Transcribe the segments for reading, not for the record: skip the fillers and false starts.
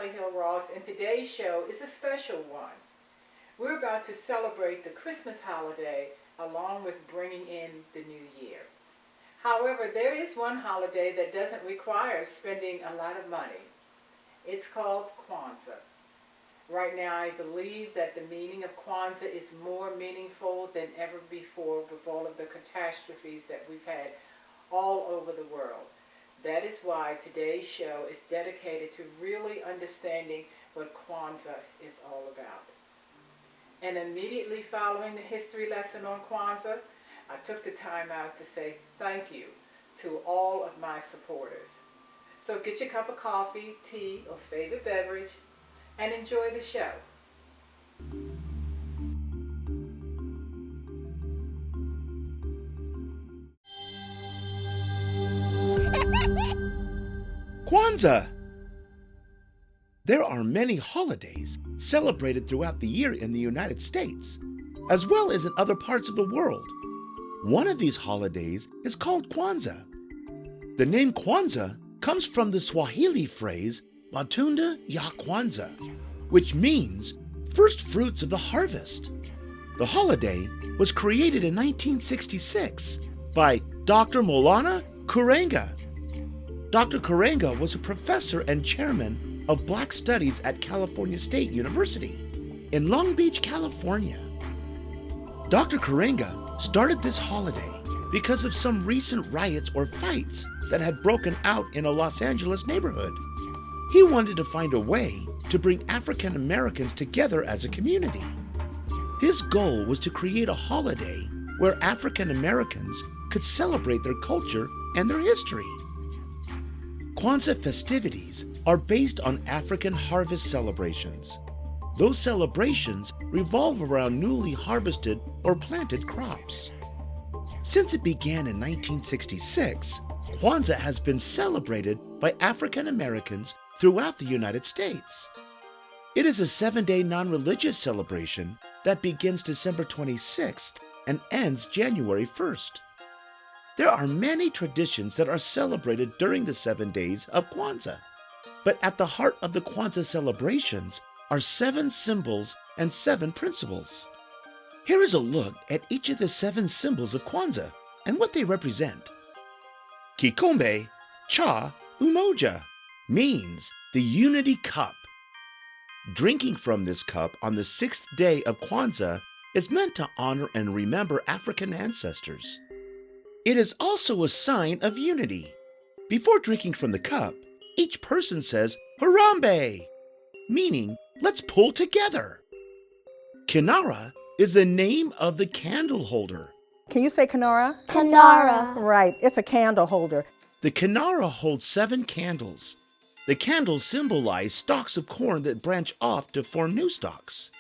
Sally Hill Ross, and today's show is a special one. We're about to celebrate the Christmas holiday along with bringing in the new year. However, there is one holiday that doesn't require spending a lot of money. It's called Kwanzaa. Right now, I believe that the meaning of Kwanzaa is more meaningful than ever before with all of the catastrophes that we've had all over the world. That is why today's show is dedicated to really understanding what Kwanzaa is all about. And immediately following the history lesson on Kwanzaa, I took the time out to say thank you to all of my supporters. So get your cup of coffee, tea, or favorite beverage, and enjoy the show. Kwanzaa! There are many holidays celebrated throughout the year in the United States, as well as in other parts of the world. One of these holidays is called Kwanzaa. The name Kwanzaa comes from the Swahili phrase Matunda ya Kwanzaa, which means first fruits of the harvest. The holiday was created in 1966 by Dr. Maulana Karenga. Dr. Karenga was a professor and chairman of Black Studies at California State University in Long Beach, California. Dr. Karenga started this holiday because of some recent riots or fights that had broken out in a Los Angeles neighborhood. He wanted to find a way to bring African Americans together as a community. His goal was to create a holiday where African Americans could celebrate their culture and their history. Kwanzaa festivities are based on African harvest celebrations. Those celebrations revolve around newly harvested or planted crops. Since it began in 1966, Kwanzaa has been celebrated by African Americans throughout the United States. It is a 7-day non-religious celebration that begins December 26th and ends January 1st. There are many traditions that are celebrated during the 7 days of Kwanzaa. But at the heart of the Kwanzaa celebrations are 7 symbols and 7 principles. Here is a look at each of the 7 symbols of Kwanzaa and what they represent. Kikombe cha umoja means the unity cup. Drinking from this cup on the 6th day of Kwanzaa is meant to honor and remember African ancestors. It is also a sign of unity. Before drinking from the cup, each person says, Harambe, meaning, let's pull together. Kinara is the name of the candle holder. Can you say Kanara? Kanara. Right, it's a candle holder. The Kinara holds 7 candles. The candles symbolize stalks of corn that branch off to form new stalks.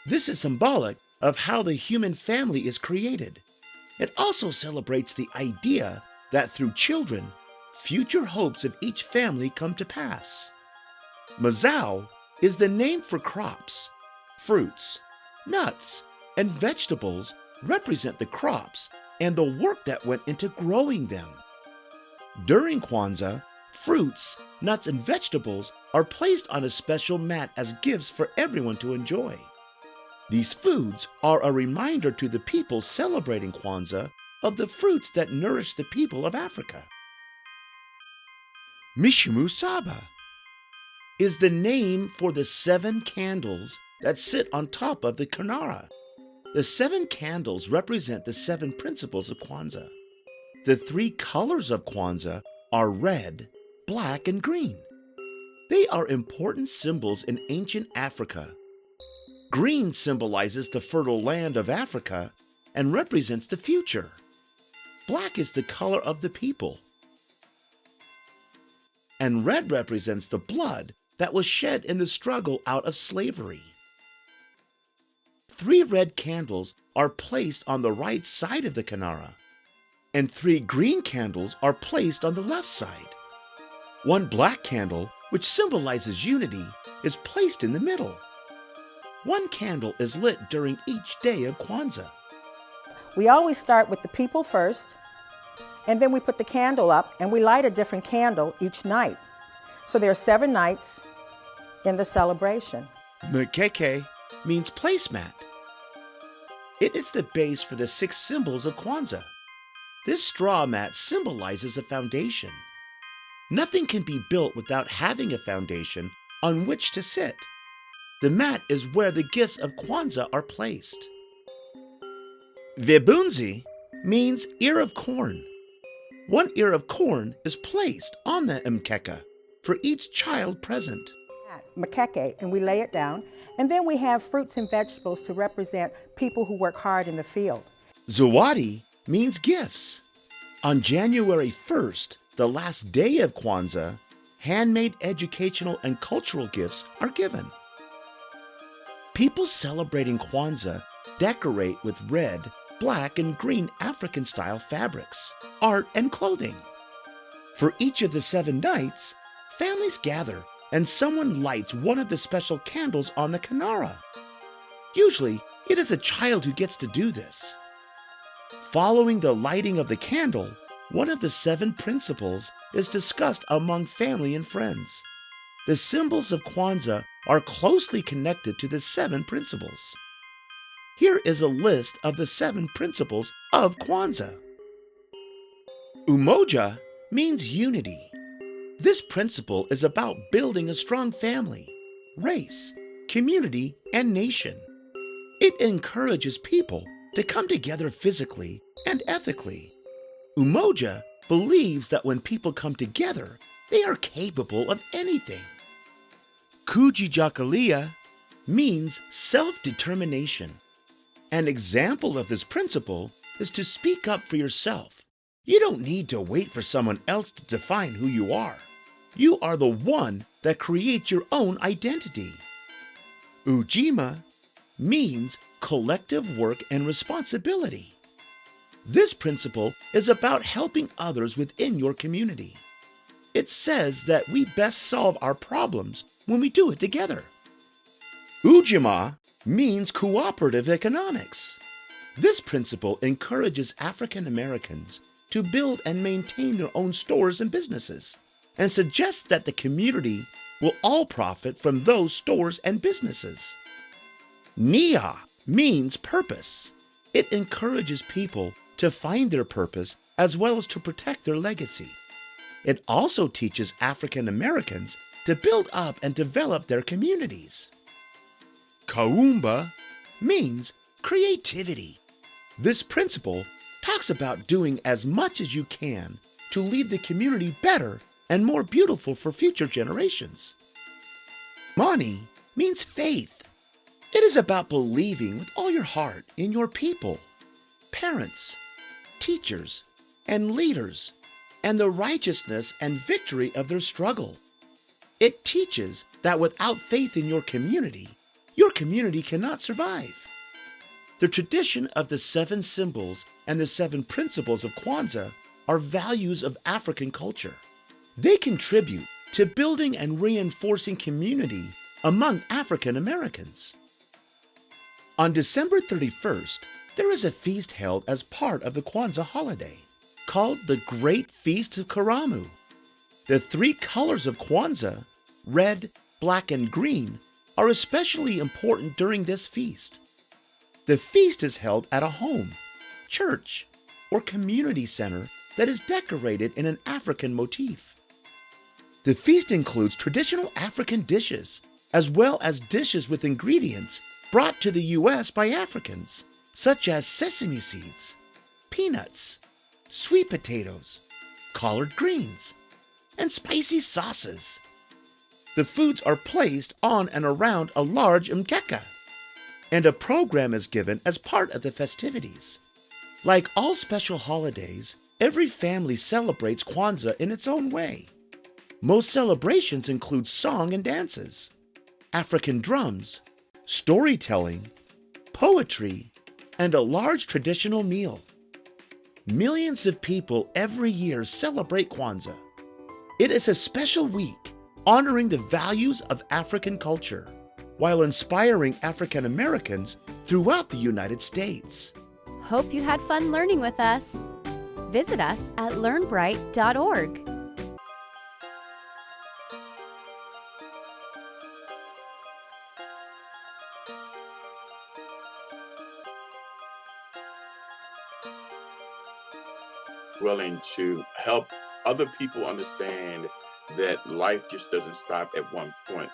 This is symbolic of how the human family is created. It also celebrates the idea that through children, future hopes of each family come to pass. Mazao is the name for crops. Fruits, nuts, and vegetables represent the crops and the work that went into growing them. During Kwanzaa, fruits, nuts, and vegetables are placed on a special mat as gifts for everyone to enjoy. These foods are a reminder to the people celebrating Kwanzaa of the fruits that nourish the people of Africa. Mishimu Saba is the name for the 7 candles that sit on top of the Kinara. The 7 candles represent the 7 principles of Kwanzaa. The 3 colors of Kwanzaa are red, black, and green. They are important symbols in ancient Africa. Green symbolizes the fertile land of Africa and represents the future. Black is the color of the people. And red represents the blood that was shed in the struggle out of slavery. 3 red candles are placed on the right side of the Kinara, and 3 green candles are placed on the left side. 1 black candle, which symbolizes unity, is placed in the middle. 1 candle is lit during each day of Kwanzaa. We always start with the people first, and then we put the candle up, and we light a different candle each night. So there are 7 nights, in the celebration. Mkeke means placemat. It is the base for the 6 symbols of Kwanzaa. This straw mat symbolizes a foundation. Nothing can be built without having a foundation on which to sit. The mat is where the gifts of Kwanzaa are placed. Vibunzi means ear of corn. 1 ear of corn is placed on the mkeka for each child present. Makeke, and we lay it down. And then we have fruits and vegetables to represent people who work hard in the field. Zawadi means gifts. On January 1st, the last day of Kwanzaa, handmade educational and cultural gifts are given. People celebrating Kwanzaa decorate with red, black, and green African-style fabrics, art, and clothing. For each of the 7 nights, families gather and someone lights one of the special candles on the Kanara. Usually, it is a child who gets to do this. Following the lighting of the candle, one of the 7 principles is discussed among family and friends. The symbols of Kwanzaa are closely connected to the 7 principles. Here is a list of the 7 principles of Kwanzaa. Umoja means unity. This principle is about building a strong family, race, community, and nation. It encourages people to come together physically and ethically. Umoja believes that when people come together, they are capable of anything. Kujijakalia means self-determination. An example of this principle is to speak up for yourself. You don't need to wait for someone else to define who you are. You are the one that creates your own identity. Ujima means collective work and responsibility. This principle is about helping others within your community. It says that we best solve our problems when we do it together. Ujima means cooperative economics. This principle encourages African Americans to build and maintain their own stores and businesses, and suggests that the community will all profit from those stores and businesses. Nia means purpose. It encourages people to find their purpose as well as to protect their legacy. It also teaches African Americans to build up and develop their communities. Kaumba means creativity. This principle talks about doing as much as you can to leave the community better and more beautiful for future generations. Mani means faith. It is about believing with all your heart in your people, parents, teachers, and leaders, and the righteousness and victory of their struggle. It teaches that without faith in your community cannot survive. The tradition of the 7 symbols and the 7 principles of Kwanzaa are values of African culture. They contribute to building and reinforcing community among African Americans. On December 31st, there is a feast held as part of the Kwanzaa holiday, called the Great Feast of Karamu. The 3 colors of Kwanzaa, red, black, and green, are especially important during this feast. The feast is held at a home, church, or community center that is decorated in an African motif. The feast includes traditional African dishes, as well as dishes with ingredients brought to the U.S. by Africans, such as sesame seeds, peanuts, sweet potatoes, collard greens, and spicy sauces. The foods are placed on and around a large mkeka, and a program is given as part of the festivities. Like all special holidays, every family celebrates Kwanzaa in its own way. Most celebrations include song and dances, African drums, storytelling, poetry, and a large traditional meal. Millions of people every year celebrate Kwanzaa. It is a special week honoring the values of African culture while inspiring African Americans throughout the United States. Hope you had fun learning with us. Visit us at learnbright.org. willing to help other people understand that life just doesn't stop at one point.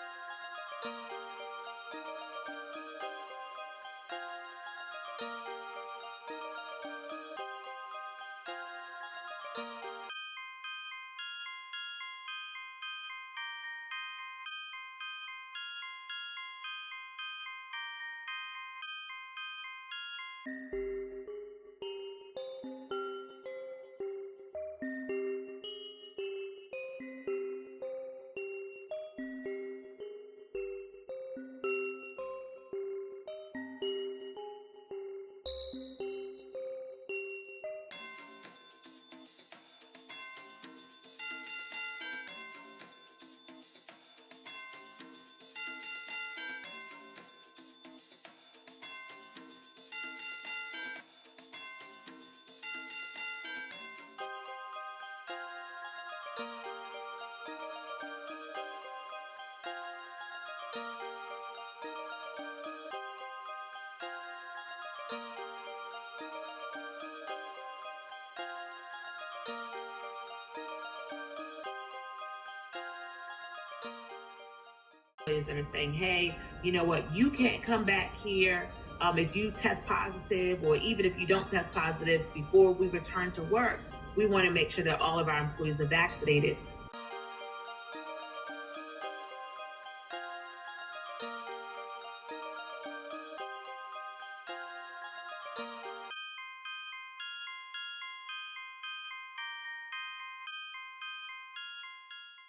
And are saying, hey, you know what, you can't come back here if you test positive, or even if you don't test positive before we return to work. We want to make sure that all of our employees are vaccinated.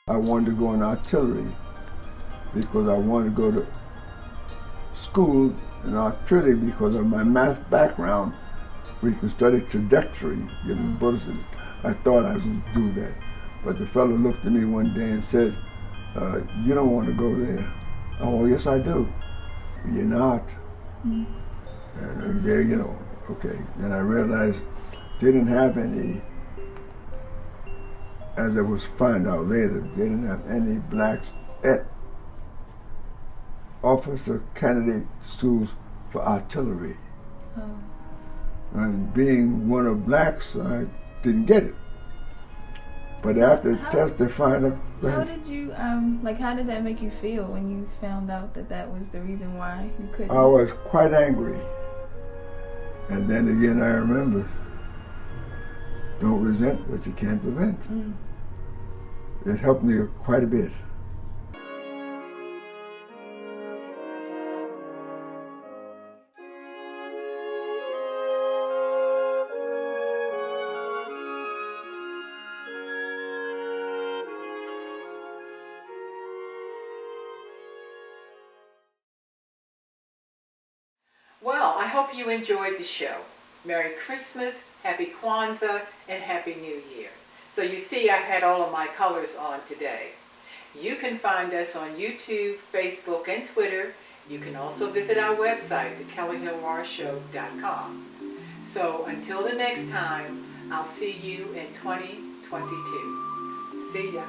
I wanted to go in artillery because I wanted to go to school in artillery because of my math background. We could study trajectory, given bullets. I thought I was going to do that. But the fellow looked at me one day and said, you don't want to go there. Oh, yes, I do. You're not. And yeah, you know, okay. Then I realized they didn't have any, as I was find out later, they didn't have any blacks at officer candidate schools for artillery. And being one of blacks, I didn't get it. But after the test, they find out. How did you, how did that make you feel when you found out that that was the reason why you couldn't? I was quite angry. And then again, I remembered, don't resent what you can't prevent. It helped me quite a bit. Well, I hope you enjoyed the show. Merry Christmas, Happy Kwanzaa, and Happy New Year. So you see I had all of my colors on today. You can find us on YouTube, Facebook, and Twitter. You can also visit our website, thekellihillwarshow.com. So until the next time, I'll see you in 2022. See ya.